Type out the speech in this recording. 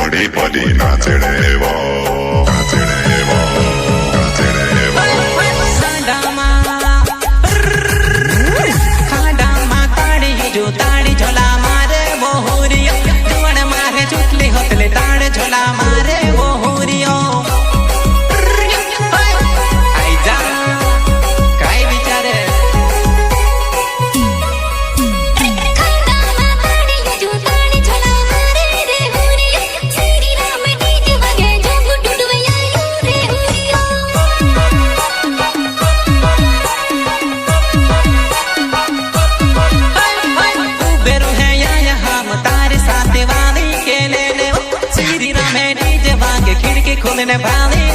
पड़ी पड़ी नाचने वो नाचने वो नाचने वो खाडामा ताड़ी जो ताड़ी झोला मारे वो हुरियो जुवन मारे चुटली होतले ताड़े झोला मारे वो हुरियो आई जा काय विचारे खोलने वाली